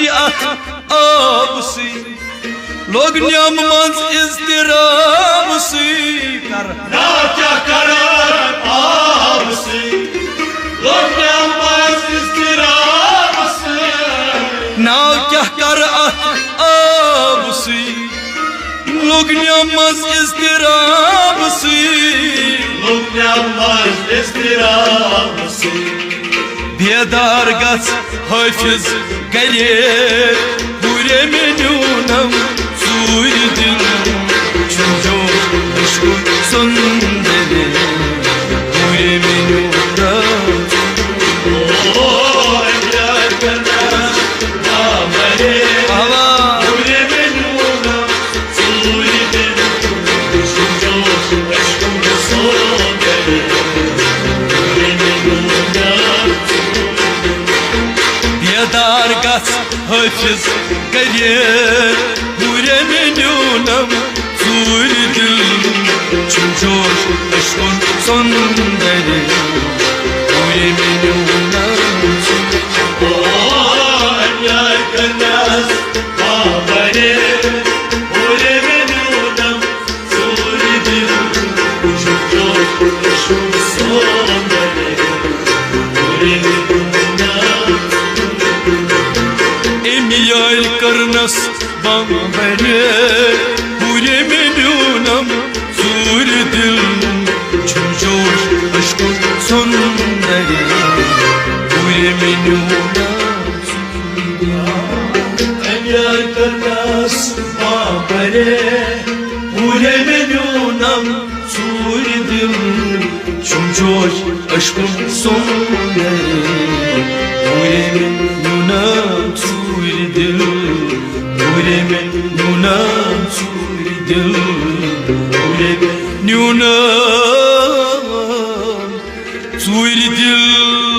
आबसी लोग नियम मंज इज़्तिराबसी कर ना क्या कर आबसी लोग नियम मंज इज़्तिराबसी ना क्या कर आबसी लोग नियम मंज इज़्तिराबसी लोग नियम मंज इज़्तिराबसी बेदार गस हाफिज करे पूरे मेन्यूनम सूर दिल छुजो इश्क सुंदरे पूरे मेन्यूनम ओ यार करना ना मरे आवा पूरे मेन्यूनम सूर दिल छुजो इश्क सुंदरे पूरे मेन्यूनम बेदार गस हाफिज करे पूरे मेन्यूनम सूर दिल छुजो इश्क सुंदरे पूरे मेन्यूनम ओ यार करना ना मरे पूरे मेन्यूनम सूर दिल छुजो इश्क सुंदरे पूरे मेन्यूनम Emiyal karnas bambere Pure menunam sur dil Çumcoş aşkın sonları Pure menunam Emyar karnas babare Pure menunam sur dil Çumcoş aşkın sonları Pure menunam sur dil Pure menunam sur dil Pure menunam sur dil